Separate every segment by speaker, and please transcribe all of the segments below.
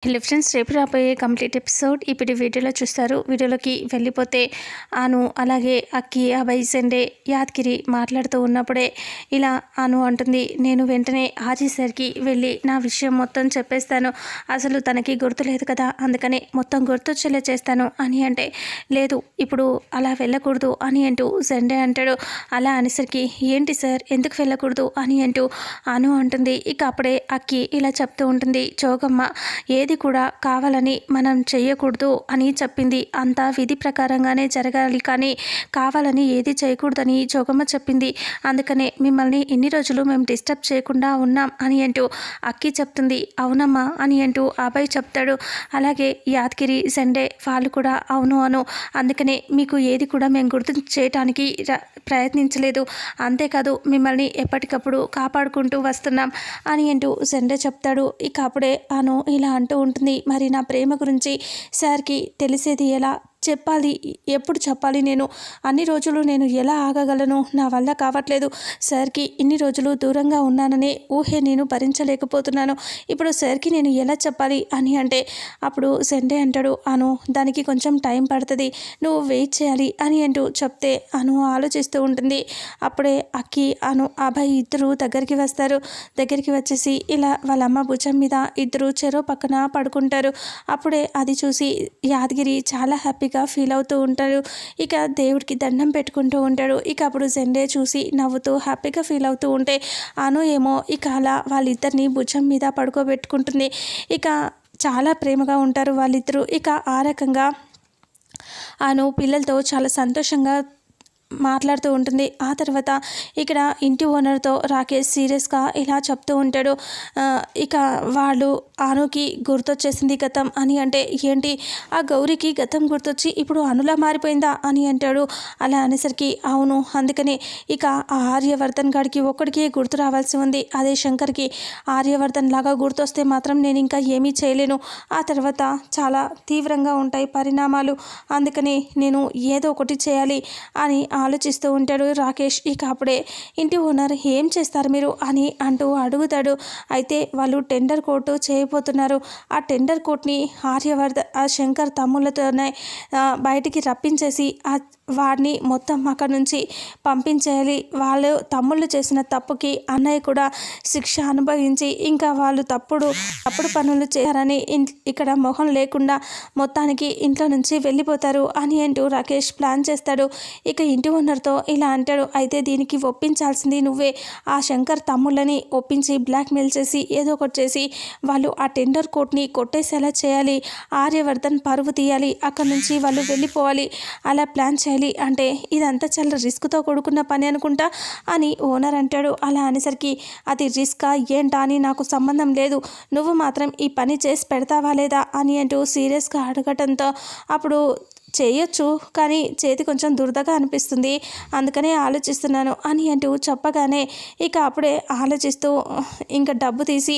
Speaker 1: Hello friends, రేపు రాబోయే complete episode ఇప్పుడు వీడియోలో చూస్తారు. వీడియోలోకి వెళ్ళిపోతే అను అలాగే అక్కి, అభయ్, సండే, యాదగిరి మాట్లాడుతూ ఉన్నప్పుడే ఇలా అను అంటుంది, నేను వెంటనే ఆర్జీ సార్కి వెళ్ళి నా విషయం మొత్తం చెప్పేస్తాను. అసలు తనకి గుర్తులేదు కదా, అందుకనే మొత్తం గుర్తొచ్చేలా చేస్తాను అని అంటే, లేదు ఇప్పుడు అలా వెళ్ళకూడదు అని అంటూ సండే అంటాడు. అలా అనేసరికి ఏంటి సార్ ఎందుకు వెళ్ళకూడదు అని అంటూ అను అంటుంది. ఇక అప్పుడే అక్కి ఇలా చెప్తూ ఉంటుంది, జోగమ్మ ఏది కూడా కావాలని మనం చెయ్యకూడదు అని చెప్పింది. అంతా విధి ప్రకారంగానే జరగాలి, కానీ కావాలని ఏది చేయకూడదని జోగమ్మ చెప్పింది. అందుకనే మిమ్మల్ని ఇన్ని రోజులు మేము డిస్టర్బ్ చేయకుండా ఉన్నాం అని అంటూ అక్కి చెప్తుంది. అవునమ్మా అని అంటూ అభయ్ చెప్తాడు. అలాగే యాదగిరి, సండే వాళ్ళు కూడా అవును అను, అందుకనే మీకు ఏది కూడా మేము గుర్తు చేయటానికి ప్రయత్నించలేదు, అంతేకాదు మిమ్మల్ని ఎప్పటికప్పుడు కాపాడుకుంటూ వస్తున్నాం అని అంటూ సండే చెప్తాడు. ఇక అప్పుడే అను ఇలా అంటూ ఉంటుంది, మరి నా ప్రేమ గురించి సార్కి తెలిసేది ఎలా చెప్పాలి, ఎప్పుడు చెప్పాలి, నేను అన్ని రోజులు నేను ఎలా ఆగగలను, నా వల్ల కావట్లేదు, సార్కి ఇన్ని రోజులు దూరంగా ఉన్నాననే ఊహే నేను భరించలేకపోతున్నాను, ఇప్పుడు సార్కి నేను ఎలా చెప్పాలి అని అంటే అప్పుడు సండే అంటాడు, అను దానికి కొంచెం టైం పడుతుంది, నువ్వు వెయిట్ చేయాలి అని అంటూ చెప్తే అను ఆలోచిస్తూ ఉంటుంది. అప్పుడే అక్కి, అను, అభయ్ ఇద్దరు దగ్గరికి వస్తారు. దగ్గరికి వచ్చేసి ఇలా వాళ్ళ అమ్మ భుజం మీద ఇద్దరు చెరో పక్కన పడుకుంటారు. అప్పుడే అది చూసి యాదగిరి చాలా హ్యాపీగా ఫీల్ అవుతూ ఉంటాడు. ఇక దేవుడికి దండం పెట్టుకుంటూ ఉంటాడు. ఇక అప్పుడు సండే చూసి నవ్వుతూ హ్యాపీగా ఫీల్ అవుతూ ఉంటే అను ఏమో ఇక అలా వాళ్ళిద్దరిని భుజం మీద పడుకోబెట్టుకుంటుంది. ఇక చాలా ప్రేమగా ఉంటారు వాళ్ళిద్దరూ. ఇక ఆ రకంగా అను పిల్లలతో చాలా సంతోషంగా మాట్లాడుతూ ఉంటుంది. ఆ తర్వాత ఇక్కడ ఇంటి ఓనర్తో రాకేష్ సీరియస్గా ఇలా చెప్తూ ఉంటాడు, ఇక వాళ్ళు అనుకి గుర్తొచ్చేసింది గతం అని అంటే, ఏంటి ఆ గౌరికి గతం గుర్తొచ్చి ఇప్పుడు అనులా మారిపోయిందా అని అంటాడు. అలా అనేసరికి అవును, అందుకని ఇక ఆ ఆర్యవర్ధన్ గాడికి ఒక్కడికి గుర్తు రావాల్సి ఉంది, అదే శంకర్కి ఆర్యవర్ధన్ లాగా గుర్తొస్తే మాత్రం నేను ఇంకా ఏమీ చేయలేను, ఆ తర్వాత చాలా తీవ్రంగా ఉంటాయి పరిణామాలు, అందుకని నేను ఏదో ఒకటి చేయాలి అని ఆలోచిస్తూ ఉంటాడు రాకేష్. ఇక అప్పుడే ఇంటి ఓనర్ ఏం చేస్తారు మీరు అని అంటూ అడుగుతాడు. అయితే వాళ్ళు టెండర్ కోర్టు చేయబోతున్నారు, ఆ టెండర్ కోర్ట్ని ఆ శంకర్ తమ్ముళ్ళతోనే బయటికి రప్పించేసి వాడిని మొత్తం అక్కడ నుంచి పంపించేయాలి, వాళ్ళు తమ్ముళ్ళు చేసిన తప్పుకి అన్నయ్య కూడా శిక్ష అనుభవించి ఇంకా వాళ్ళు తప్పుడు పనులు చేశారని ఇక్కడ మొహం లేకుండా మొత్తానికి ఇంట్లో నుంచి వెళ్ళిపోతారు అని అంటూ రాకేష్ ప్లాన్ చేస్తాడు. ఇక ఇంటి ఓనర్తో ఇలా అంటాడు, అయితే దీనికి ఒప్పించాల్సింది నువ్వే, ఆ శంకర్ తమ్ముళ్ళని ఒప్పించి బ్లాక్మెయిల్ చేసి ఏదో ఒకటి చేసి వాళ్ళు ఆ టెండర్ కోర్ట్ని కొట్టేసేలా చేయాలి, ఆర్యవర్ధన్ పరువు తీయాలి, అక్కడి నుంచి వాళ్ళు వెళ్ళిపోవాలి, అలా ప్లాన్ చేయాలి అంటే ఇదంతా చాలా రిస్క్తో కూడుకున్న పని అనుకుంటా అని ఓనర్ అంటాడు. అలా అనేసరికి అది రిస్కా ఏంటా అని నాకు సంబంధం లేదు, నువ్వు మాత్రం ఈ పని చేసి పెడతావా లేదా అని అంటూ సీరియస్గా అడగటంతో అప్పుడు చేయొచ్చు, కానీ చేతి కొంచెం దురదగా అనిపిస్తుంది, అందుకనే ఆలోచిస్తున్నాను అని అంటూ చెప్పగానే ఇక అప్పుడే ఆలోచిస్తూ ఇంకా డబ్బు తీసి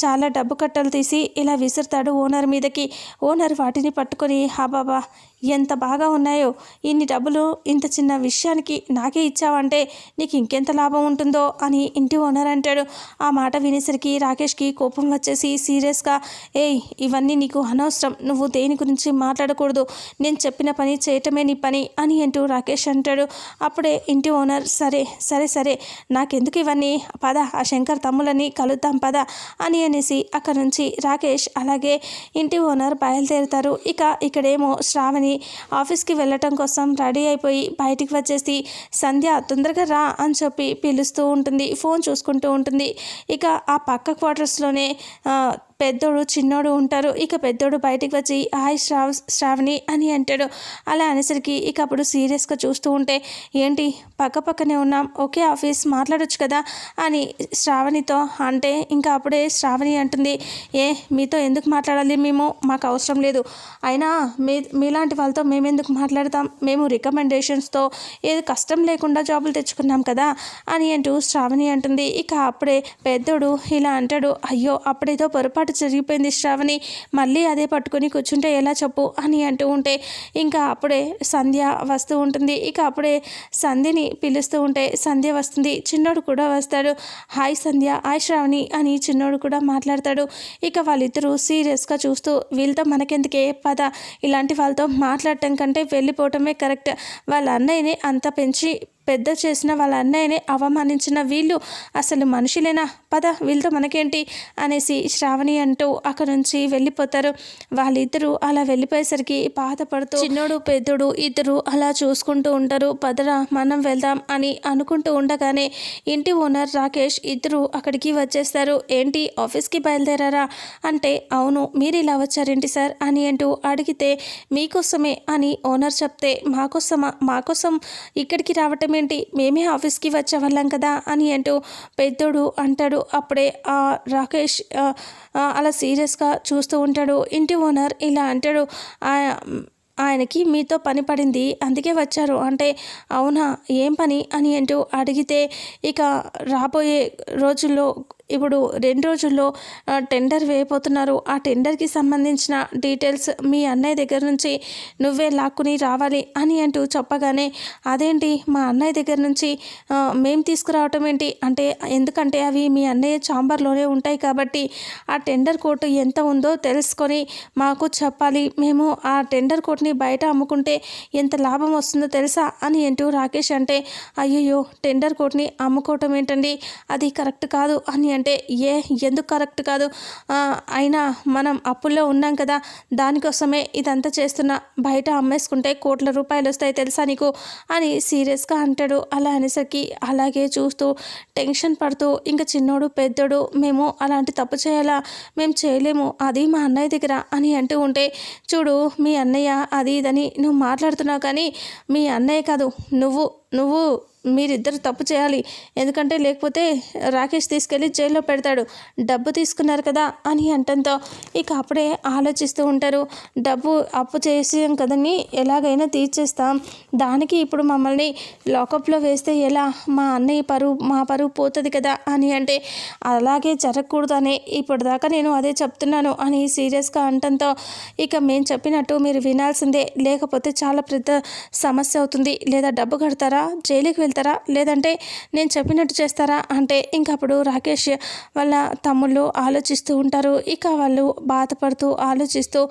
Speaker 1: చాలా డబ్బు కట్టలు తీసి ఇలా విసురుతాడు ఓనర్ మీదకి. ఓనర్ వాటిని పట్టుకొని బాబా ఎంత బాగా ఉన్నాయో, ఇన్ని డబ్బులు ఇంత చిన్న విషయానికి నాకే ఇచ్చావంటే నీకు ఇంకెంత లాభం ఉంటుందో అని ఇంటి ఓనర్ అంటాడు. ఆ మాట వినేసరికి రాకేష్కి కోపం వచ్చేసి సీరియస్గా, ఏయ్ ఇవన్నీ నీకు అనవసరం, నువ్వు దేని గురించి మాట్లాడకూడదు, నేను చెప్పిన పని చేయటమే నీ పని అని అంటూ రాకేష్ అంటాడు. అప్పుడే ఇంటి ఓనర్ సరే సరే సరే నాకెందుకు ఇవన్నీ, పద ఆ శంకర్ తమ్ములని కలుద్దాం పద అని అనేసి అక్కడ నుంచి రాకేష్ అలాగే ఇంటి ఓనర్ బయలుదేరుతారు. ఇక్కడేమో శ్రావణి ఆఫీస్కి వెళ్ళటం కోసం రెడీ అయిపోయి బయటికి వచ్చేసి సంధ్య తొందరగా రా అని చెప్పి పిలుస్తూ ఉంటుంది, ఫోన్ చూసుకుంటూ ఉంటుంది. ఇక ఆ పక్క క్వార్టర్స్లోనే పెద్దోడు చిన్నోడు ఉంటారు. ఇక పెద్దోడు బయటికి వచ్చి హాయ్ శ్రావణి అని అంటాడు. అలా అనేసరికి ఇక అప్పుడు సీరియస్గా చూస్తూ ఉంటే, ఏంటి పక్కనే ఉన్నాం, ఒకే ఆఫీస్, మాట్లాడొచ్చు కదా అని శ్రావణితో అంటే ఇంకా అప్పుడే శ్రావణి అంటుంది, మీతో ఎందుకు మాట్లాడాలి, మాకు అవసరం లేదు, అయినా మీలాంటి వాళ్ళతో మేమెందుకు మాట్లాడతాం, మేము రికమెండేషన్స్తో ఏది కష్టం లేకుండా జాబులు తెచ్చుకున్నాం కదా అని అంటూ శ్రావణి అంటుంది. ఇక అప్పుడే పెద్దోడు ఇలా అంటాడు, అయ్యో అప్పుడేదో పొరపాటు పొరపాటు జరిగిపోయింది శ్రావణి, మళ్ళీ అదే పట్టుకొని కూర్చుంటే ఎలా చెప్పు అని అంటూ ఉంటే ఇంకా అప్పుడే సంధ్య వస్తూ ఉంటుంది. ఇక అప్పుడే సంధ్యని పిలుస్తూ ఉంటే సంధ్య వస్తుంది. చిన్నోడు కూడా వస్తాడు. హాయ్ సంధ్య, హాయ్ శ్రావణి అని చిన్నోడు కూడా మాట్లాడతాడు. ఇక వాళ్ళిద్దరూ సీరియస్గా చూస్తూ వీళ్ళతో మనకెందుకే, పద, ఇలాంటి వాళ్ళతో మాట్లాడటం కంటే వెళ్ళిపోవటమే కరెక్ట్. వాళ్ళ అన్నయ్యని అంత పెంచి పెద్ద చేసిన వాళ్ళ అన్నయ్యని అవమానించిన వీళ్ళు అసలు మనుషులేనా, పద వీళ్ళతో మనకేంటి అనేసి శ్రావణి అంటూ అక్కడ నుంచి వెళ్ళిపోతారు. వాళ్ళిద్దరూ అలా వెళ్ళిపోయేసరికి బాధపడుతూ చిన్నోడు పెద్దోడు ఇద్దరు అలా చూసుకుంటూ ఉంటారు. పదరా మనం వెళ్దాం అని అనుకుంటూ ఉండగానే ఇంటి ఓనర్ రాకేష్ ఇద్దరు అక్కడికి వచ్చేస్తారు. ఏంటి ఆఫీస్కి బయలుదేరారా అంటే అవును, మీరు ఇలా వచ్చారేంటి సార్ అని అంటూ అడిగితే మీకోసమే అని ఓనర్ చెప్తే మాకోసం ఇక్కడికి రావటం ఏంటి, మేమే ఆఫీస్కి వచ్చేవాళ్ళం కదా అని అంటూ పెద్దోడు అంటాడు. అప్పుడే రాకేష్ అలా సీరియస్గా చూస్తూ ఉంటాడు. ఇంటి ఓనర్ ఇలా అంటాడు, ఆయనకి మీతో పని పడింది అందుకే వచ్చారు అంటే అవునా, ఏం పని అని అంటూ అడిగితే ఇక రాబోయే రోజుల్లో ఇప్పుడు 2 రోజుల్లో టెండర్ వేయబోతున్నారు. ఆ టెండర్కి సంబంధించిన డీటెయిల్స్ మీ అన్నయ్య దగ్గర నుంచి నువ్వే లాక్కుని రావాలి అని అంటూ చెప్పగానే అదేంటి మా అన్నయ్య దగ్గర నుంచి మేము తీసుకురావటం ఏంటి అంటే ఎందుకంటే అవి మీ అన్నయ్య ఛాంబర్లోనే ఉంటాయి కాబట్టి ఆ టెండర్ కోట్ ఎంత ఉందో తెలుసుకొని మాకు చెప్పాలి. మేము ఆ టెండర్ కోట్ని బయట అమ్ముకుంటే ఎంత లాభం వస్తుందో తెలుసా అని అంటూ రాకేష్ అంటే అయ్యయ్యో టెండర్ కోట్ని అమ్ముకోవటం ఏంటండి, అది కరెక్ట్ కాదు అని అంటే ఎందుకు కరెక్ట్ కాదు, అయినా మనం అప్పుల్లో ఉన్నాం కదా, దానికోసమే ఇదంతా చేస్తున్నా, బయట అమ్మేసుకుంటే కోట్ల రూపాయలు వస్తాయి తెలుసా నీకు అని సీరియస్గా అంటాడు. అలా అనేసరికి అలాగే చూస్తూ టెన్షన్ పడుతూ ఇంకా చిన్నోడు పెద్దోడు మేము అలాంటి తప్పు చేయాలా, మేము చేయలేము, అది మా అన్నయ్య దగ్గర అని అంటూ ఉంటే చూడు మీ అన్నయ్య అది ఇదని నువ్వు మాట్లాడుతున్నావు కానీ మీ అన్నయ్య కాదు నువ్వు మీరిద్దరు తప్పు చేయాలి, ఎందుకంటే లేకపోతే రాకేష్ తీసుకెళ్ళి జైల్లో పెడతాడు, డబ్బు తీసుకున్నారు కదా అని అంటంతో ఇక అప్పుడే ఆలోచిస్తూ ఉంటారు. డబ్బు అప్పు చేసాం కదని ఎలాగైనా తీర్చేస్తాం, దానికి ఇప్పుడు మమ్మల్ని లాకప్లో వేస్తే ఎలా, మా అన్నయ్య మా పరువు పోతుంది కదా అని అంటే అలాగే జరగకూడదని ఇప్పటిదాకా నేను అదే చెప్తున్నాను అని సీరియస్గా అంటంతో ఇక మేము చెప్పినట్టు మీరు వినాల్సిందే, లేకపోతే చాలా పెద్ద సమస్య అవుతుంది, లేదా డబ్బు కడతారా, జైలుకి వెళ్తారా, లేదంటే నేను చెప్పినట్టు చేస్తారా అంటే ఇంకప్పుడు రాకేష్ వాళ్ళ తమ్ముళ్ళు ఆలోచిస్తూ ఉంటారు. ఇక వాళ్ళు బాధపడుతూ ఆలోచిస్తూ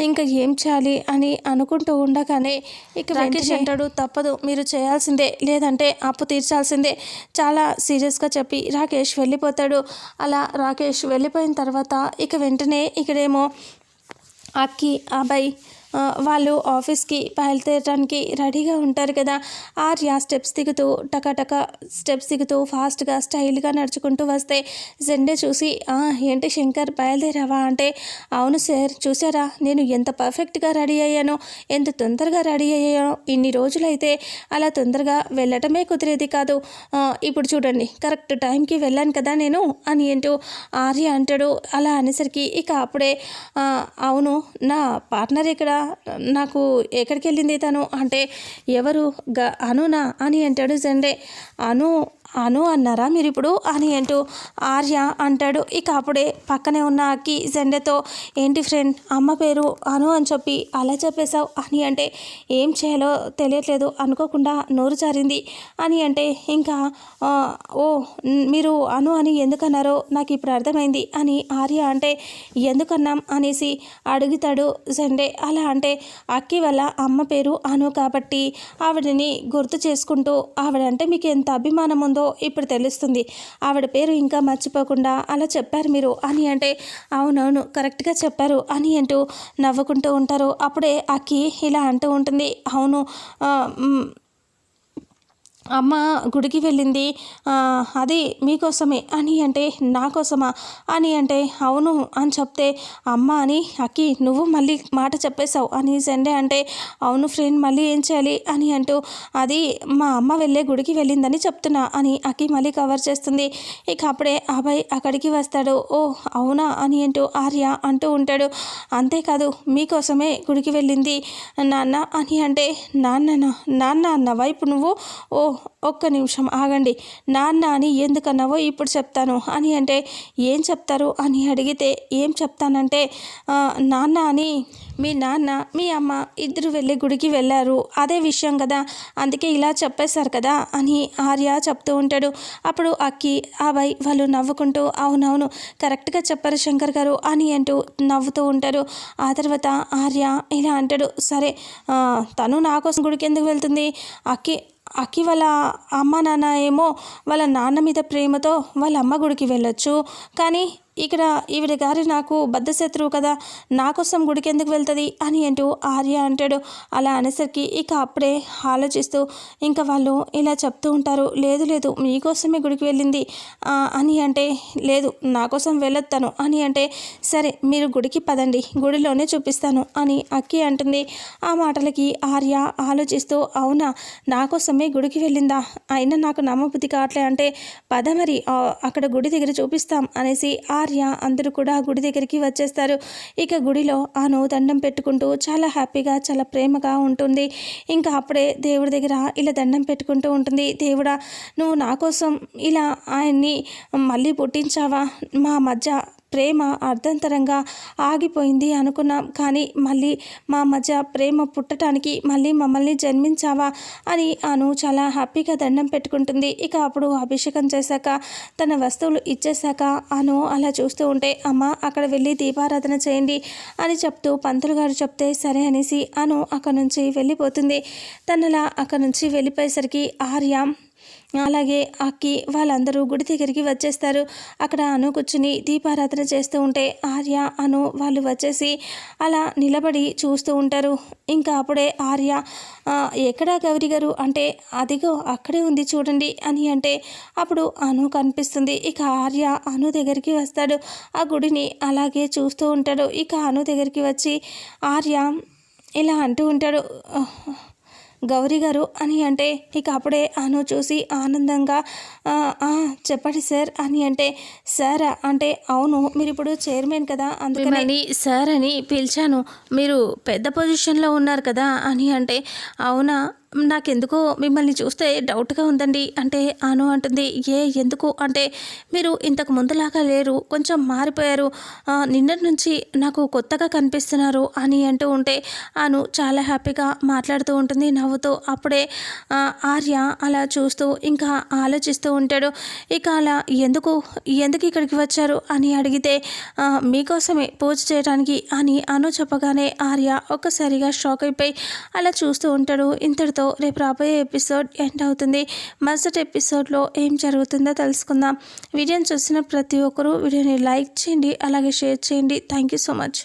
Speaker 1: ఇంకా ఏం చేయాలి అని అనుకుంటూ ఉండగానే ఇక రాకేష్ అంటాడు తప్పదు మీరు చేయాల్సిందే, లేదంటే అప్పు తీర్చాల్సిందే, చాలా సీరియస్గా చెప్పి రాకేష్ వెళ్ళిపోతాడు. అలా రాకేష్ వెళ్ళిపోయిన తర్వాత ఇక వెంటనే ఇక్కడేమో అక్కి అబ్బాయి వాళ్ళు ఆఫీస్కి బయలుదేరడానికి రెడీగా ఉంటారు కదా. ఆర్య స్టెప్స్ దిగుతూ ఫాస్ట్గా స్టైల్గా నడుచుకుంటూ వస్తే జెండే చూసి ఏంటి శంకర్ బయలుదేరావా అంటే అవును సార్, చూసారా నేను ఎంత పర్ఫెక్ట్గా రెడీ అయ్యానో, ఎంత తొందరగా రెడీ అయ్యానో, ఇన్ని రోజులైతే అలా తొందరగా వెళ్ళటమే కుదిరేది కాదు, ఇప్పుడు చూడండి కరెక్ట్ టైంకి వెళ్ళాను కదా నేను అని అంటూ ఆర్య అంటాడు. అలా అనేసరికి ఇక అప్పుడే అవును నా పార్ట్నర్ ఇక్కడ, నాకు ఎక్కడికి వెళ్ళింది తను అంటే ఎవరు అనునా అని అంటాడు జెండే. అను అన్నారా మీరు ఇప్పుడు అని అంటూ ఆర్య అంటాడు. ఇక అప్పుడే పక్కనే ఉన్న అక్కి జెండేతో ఏంటి ఫ్రెండ్ అమ్మ పేరు అను అని చెప్పి అలా చెప్పేశావు అని అంటే ఏం చేయాలో తెలియట్లేదు, అనుకోకుండా నోరు జారింది అని అంటే ఇంకా ఓ మీరు అను అని ఎందుకన్నారో నాకు ఇప్పుడు అర్థమైంది అని ఆర్య అంటే ఎందుకన్నాం అనేసి అడుగుతాడు జెండే. అలా అంటే అక్కి వల్ల అమ్మ పేరు అను కాబట్టి ఆవిడని గుర్తు చేసుకుంటూ ఆవిడంటే మీకు ఎంత అభిమానం ఉందో ఇప్పుడు తెలుస్తుంది, ఆవిడ పేరు ఇంకా మర్చిపోకుండా అలా చెప్పారు మీరు అని అంటే అవునవును కరెక్ట్గా చెప్పారు అని అంటూ నవ్వుకుంటూ ఉంటారు. అప్పుడే అక్కి ఇలా అంటూ ఉంటుంది అవును అమ్మ గుడికి వెళ్ళింది అది మీకోసమే అని అంటే నా కోసమా అని అంటే అవును అని చెప్తే అమ్మ అని అక్కి నువ్వు మళ్ళీ మాట చెప్పేశావు అని జెండే అంటే అవును ఫ్రెండ్ మళ్ళీ ఏం చేయాలి అని అంటూ అది మా అమ్మ వెళ్ళే గుడికి వెళ్ళిందని చెప్తున్నా అని అక్కి మళ్ళీ కవర్ చేస్తుంది. ఇక అప్పుడే అబ్బాయి అక్కడికి వస్తాడు. ఓ అవునా అని అంటూ ఆర్య అంటూ ఉంటాడు. అంతేకాదు మీకోసమే గుడికి వెళ్ళింది నాన్న అని అంటే నాన్న అన్నవా ఇప్పుడు నువ్వు, ఓ ఒక్క నిమిషం ఆగండి, నాన్న అని ఎందుకన్నావో ఇప్పుడు చెప్తాను అని అంటే, ఏం చెప్తారు అని అడిగితే, ఏం చెప్తానంటే నాన్న అని మీ నాన్న మీ అమ్మ ఇద్దరు వెళ్ళి గుడికి వెళ్ళారు, అదే విషయం కదా, అందుకే ఇలా చెప్పేశారు కదా అని ఆర్య చెప్తూ ఉంటాడు. అప్పుడు అక్కి అబ్బాయి వాళ్ళు నవ్వుకుంటూ అవునవును కరెక్ట్గా చెప్పారు శంకర్ గారు అని అంటూ నవ్వుతూ ఉంటారు. ఆ తర్వాత ఆర్య ఇలా అంటాడు, సరే తను నా కోసం గుడికి ఎందుకు వెళ్తుంది, అక్కి వాళ్ళ అమ్మ నాన్న ఏమో వాళ్ళ నాన్న మీద ప్రేమతో వాళ్ళ అమ్మ గుడికి వెళ్ళొచ్చు, కానీ ఇక్కడ ఈవిడ గారి నాకు బద్ధశత్రువు కదా, నా కోసం గుడికి ఎందుకు వెళ్తుంది అని అంటూ ఆర్య అంటాడు. అలా అనేసరికి ఇక అప్పుడే ఆలోచిస్తూ ఇంకా వాళ్ళు ఇలా చెప్తూ ఉంటారు, లేదు లేదు మీకోసమే గుడికి వెళ్ళింది అని అంటే, లేదు నా కోసం వెళ్ళొస్తాను అని అంటే, సరే మీరు గుడికి పదండి గుడిలోనే చూపిస్తాను అని అక్కి అంటుంది. ఆ మాటలకి ఆర్య ఆలోచిస్తూ అవునా నా కోసమే గుడికి వెళ్ళిందా, అయినా నాకు నమ్మబుద్ధి కావట్లే అంటే, పద మరి అక్కడ గుడి దగ్గర చూపిస్తాం అనేసి అందరూ కూడా గుడి దగ్గరికి వచ్చేస్తారు. ఇక గుడిలో ఆను దండం పెట్టుకుంటూ చాలా హ్యాపీగా చాలా ప్రేమగా ఉంటుంది. ఇంకా అప్పుడే దేవుడి దగ్గర ఇలా దండం పెట్టుకుంటూ ఉంటుంది, దేవుడా నువ్వు నా కోసం ఇలా ఆయన్ని మళ్ళీ పుట్టించావా, మా మధ్య ప్రేమ అర్ధంతరంగా ఆగిపోయింది అనుకున్నాం, కానీ మళ్ళీ మా మధ్య ప్రేమ పుట్టడానికి మళ్ళీ మమ్మల్ని జన్మించావా అని అను చాలా హ్యాపీగా దండం పెట్టుకుంటుంది. ఇక అప్పుడు అభిషేకం చేశాక తన వస్తువులు ఇచ్చేశాక అను అలా చూస్తూ ఉంటే, అమ్మ అక్కడ వెళ్ళి దీపారాధన చేయండి అని చెప్తూ పంతులు గారు చెప్తే సరే అనేసి అను అక్కడ నుంచి వెళ్ళిపోతుంది. తనలా అక్కడ నుంచి వెళ్ళిపోయేసరికి ఆర్య అలాగే అక్కి వాళ్ళందరూ గుడి దగ్గరికి వచ్చేస్తారు. అక్కడ అను కూర్చుని దీపారాధన చేస్తూ ఉంటే ఆర్య అను వాళ్ళు వచ్చేసి అలా నిలబడి చూస్తూ ఉంటారు. ఇంకా అప్పుడే ఆర్య ఎక్కడా గౌరీ గారు అంటే, అదిగో అక్కడే ఉంది చూడండి అని అంటే, అప్పుడు అను కనిపిస్తుంది. ఇక ఆర్య అను దగ్గరికి వస్తాడు, ఆ గుడిని అలాగే చూస్తూ ఉంటాడు. ఇక అను దగ్గరికి వచ్చి ఆర్య ఇలా అంటూ ఉంటాడు, గౌరీ గారు అని అంటే, ఇక అప్పుడే అను చూసి ఆనందంగా చెప్పండి సార్ అని అంటే, సార్ అంటే అవును మీరు ఇప్పుడు చైర్మన్ కదా అందుకని సార్ అని పిలిచాను, మీరు పెద్ద పొజిషన్లో ఉన్నారు కదా అని అంటే, అవునా నాకెందుకో మిమ్మల్ని చూస్తే డౌట్గా ఉందండి అంటే అను అంటుంది, ఎందుకు అంటే మీరు ఇంతకు ముందులాగా లేరు, కొంచెం మారిపోయారు, నిన్నటి నుంచి నాకు కొత్తగా కనిపిస్తున్నారు అని అంటూ ఉంటే అను చాలా హ్యాపీగా మాట్లాడుతూ ఉంటుంది నవ్వుతూ. అప్పుడే ఆర్య అలా చూస్తూ ఇంకా ఆలోచిస్తూ ఉంటాడు. ఇక అలా ఎందుకు ఇక్కడికి వచ్చారు అని అడిగితే, మీకోసమే పూజ చేయడానికి అని అను చెప్పగానే ఆర్య ఒక్కసారిగా షాక్ అయిపోయి అలా చూస్తూ ఉంటాడు. ఇంతటితో రేపు రాబోయే ఎపిసోడ్ ఎండ్ అవుతుంది. మరుసటి ఎపిసోడ్లో ఏం జరుగుతుందో తెలుసుకుందాం. వీడియోని చూసిన ప్రతి ఒక్కరూ వీడియోని లైక్ చేయండి, అలాగే షేర్ చేయండి. Thank you so much.